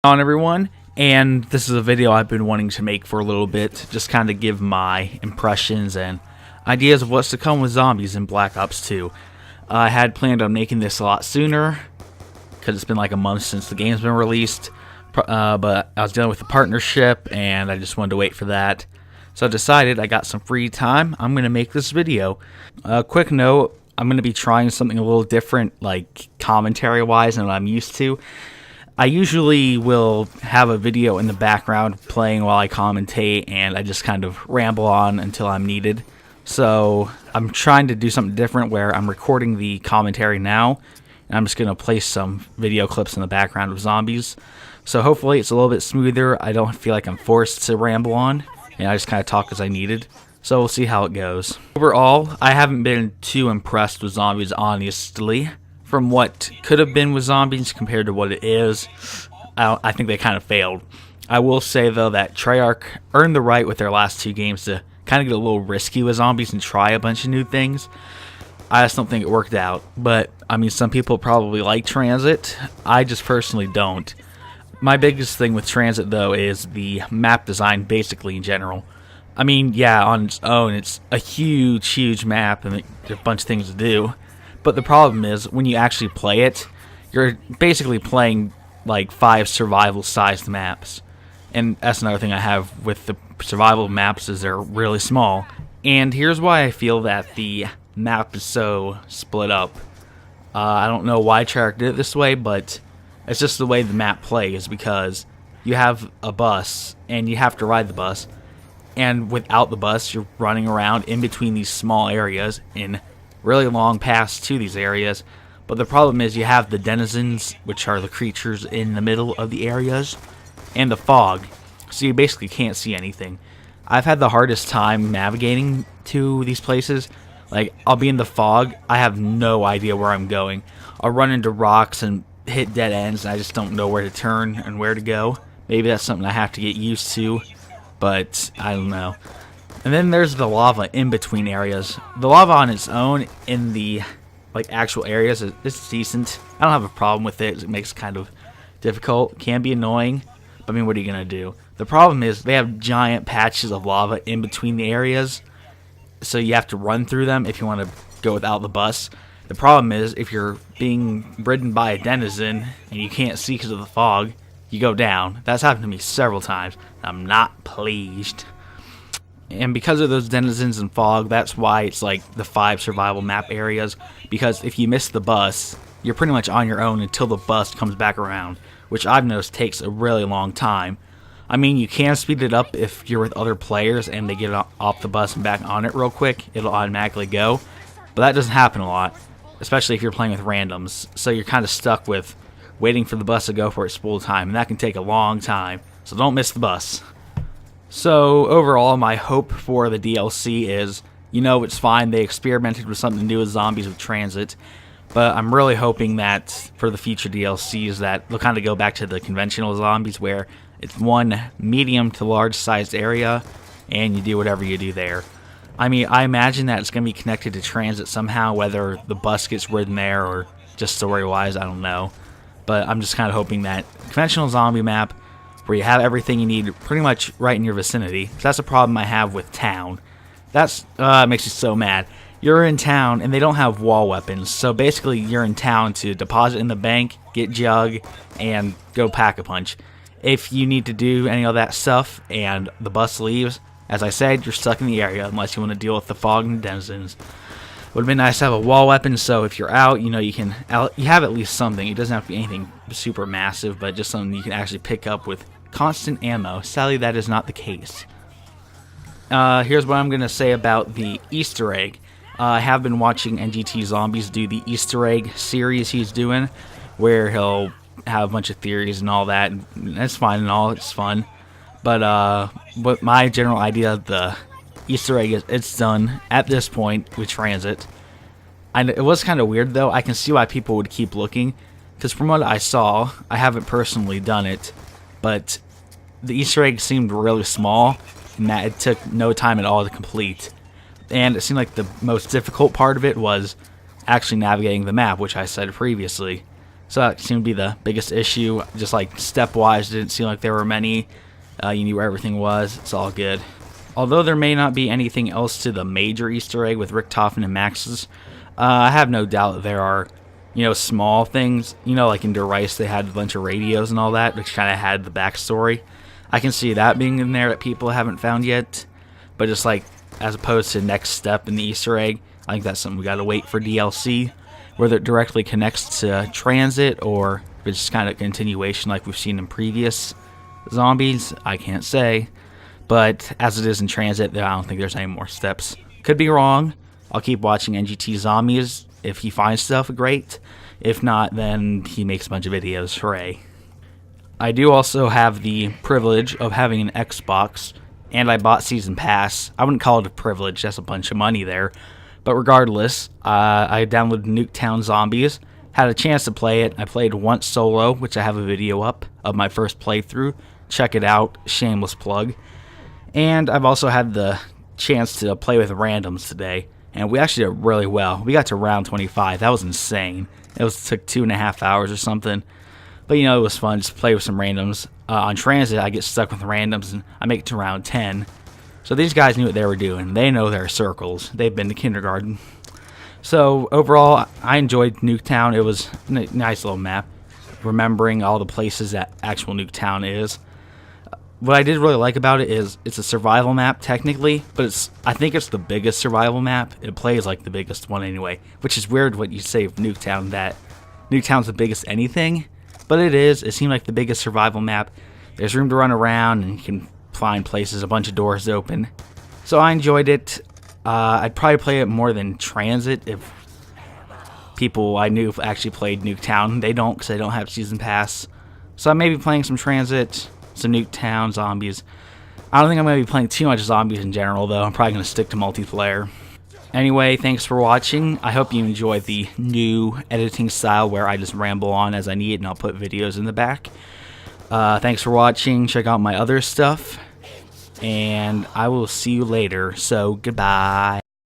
On everyone, and this is a video I've been wanting to make for a little bit, just kind of give my impressions and ideas of what's to come with zombies in Black Ops 2. I had planned on making this a lot sooner, because it's been like a month since the game's been released, but I was dealing with a partnership, and I just wanted to wait for that. So I decided I got some free time, I'm going to make this video. Quick note, I'm going to be trying something a little different, like commentary-wise than what I'm used to. I usually will have a video in the background playing while I commentate, and I just kind of ramble on until I'm needed. So I'm trying to do something different where I'm recording the commentary now, and I'm just going to place some video clips in the background of zombies. So hopefully it's a little bit smoother. I don't feel like I'm forced to ramble on, and I just kind of talk as I needed. So we'll see how it goes. Overall, I haven't been too impressed with zombies, honestly. From what could have been with zombies compared to what it is, I think they kind of failed. I will say, though, that Treyarch earned the right with their last two games to kind of get a little risky with zombies and try a bunch of new things. I just don't think it worked out. But, I mean, some people probably like Tranzit. I just personally don't. My biggest thing with Tranzit, though, is the map design, basically, in general. I mean, yeah, on its own, it's a huge, huge map, and there's a bunch of things to do. But the problem is, when you actually play it, you're basically playing like 5 survival-sized maps. And that's another thing I have with the survival maps, is they're really small. And here's why I feel that the map is so split up. I don't know why Treyarch did it this way, but it's just the way the map plays, because you have a bus, and you have to ride the bus. And without the bus, you're running around in between these small areas in really long paths to these areas. But the problem is you have the denizens, which are the creatures in the middle of the areas, and the fog, so you basically can't see anything. I've had the hardest time navigating to these places. Like, I'll be in the fog, I have no idea where I'm going. I'll run into rocks and hit dead ends, and I just don't know where to turn and where to go. Maybe that's something I have to get used to, but I don't know. And then there's the lava in between areas. The lava on its own in the actual areas, it's decent. I don't have a problem with it. It makes it kind of difficult. Can be annoying, but I mean, what are you gonna do? The problem is they have giant patches of lava in between the areas, so you have to run through them if you want to go without the bus. The problem is, if you're being ridden by a denizen and you can't see because of the fog, you go down. That's happened to me several times. I'm not pleased. And because of those denizens and fog, that's why it's like the 5 survival map areas. Because if you miss the bus, you're pretty much on your own until the bus comes back around, which I've noticed takes a really long time. I mean, you can speed it up if you're with other players and they get off the bus and back on it real quick. It'll automatically go. But that doesn't happen a lot, especially if you're playing with randoms. So you're kind of stuck with waiting for the bus to go for its full time, and that can take a long time. So don't miss the bus. So, overall, my hope for the DLC is, it's fine, they experimented with something new with zombies with Tranzit, but I'm really hoping that for the future DLCs that they'll kind of go back to the conventional zombies where it's one medium to large sized area, and you do whatever you do there. I mean, I imagine that it's going to be connected to Tranzit somehow, whether the bus gets ridden there or just story-wise, I don't know. But I'm just kind of hoping that conventional zombie map, where you have everything you need pretty much right in your vicinity. That's a problem I have with town. That's it makes you so mad. You're in town and they don't have wall weapons, so basically you're in town to deposit in the bank, get jug, and go pack a punch. If you need to do any of that stuff and the bus leaves, as I said, you're stuck in the area unless you want to deal with the fog and denizens. Would have been nice to have a wall weapon, so if you're out, you have at least something. It doesn't have to be anything super massive, but just something you can actually pick up with constant ammo. Sadly, that is not the case. Here's what I'm going to say about the Easter egg. I have been watching NGT Zombies do the Easter egg series he's doing, where he'll have a bunch of theories and all that, and that's fine and all, it's fun. But my general idea of the Easter egg is it's done at this point with Tranzit. It was kind of weird, though. I can see why people would keep looking, because from what I saw, I haven't personally done it, but the Easter egg seemed really small, and that it took no time at all to complete. And it seemed like the most difficult part of it was actually navigating the map, which I said previously. So that seemed to be the biggest issue. Just like step-wise, didn't seem like there were many. You knew where everything was. It's all good. Although there may not be anything else to the major Easter egg with Richtofen and Max's, I have no doubt that there are, small things. Like in Der Rice, they had a bunch of radios and all that, which kind of had the backstory. I can see that being in there that people haven't found yet. But just like, as opposed to next step in the Easter egg, I think that's something we gotta wait for DLC. Whether it directly connects to Tranzit or if it's just kind of a continuation like we've seen in previous zombies, I can't say. But as it is in Transit, I don't think there's any more steps. Could be wrong. I'll keep watching NGT Zombies. If he finds stuff, great. If not, then he makes a bunch of videos. Hooray. I do also have the privilege of having an Xbox, and I bought Season Pass. I wouldn't call it a privilege, that's a bunch of money there. But regardless, I downloaded Nuketown Zombies, had a chance to play it. I played once solo, which I have a video up of my first playthrough. Check it out, shameless plug. And I've also had the chance to play with randoms today, and we actually did really well. We got to round 25. That was insane. It took 2.5 hours or something. But it was fun just to play with some randoms. On Transit, I get stuck with randoms, and I make it to round 10. So these guys knew what they were doing. They know their circles. They've been to kindergarten. So overall, I enjoyed Nuketown. It was a nice little map, remembering all the places that actual Nuketown is. What I did really like about it is it's a survival map technically, but I think it's the biggest survival map. It plays like the biggest one anyway, which is weird what you say of Nuketown, that Nuketown's the biggest anything, but it is. It seemed like the biggest survival map. There's room to run around, and you can find places, a bunch of doors open. So I enjoyed it. I'd probably play it more than Transit if people I knew actually played Nuketown. They don't, because they don't have Season Pass. So I may be playing some Transit, some Nuketown Zombies. I don't think I'm going to be playing too much Zombies in general, though. I'm probably going to stick to multiplayer. Anyway, thanks for watching. I hope you enjoyed the new editing style where I just ramble on as I need, and I'll put videos in the back. Thanks for watching. Check out my other stuff, and I will see you later. So, goodbye.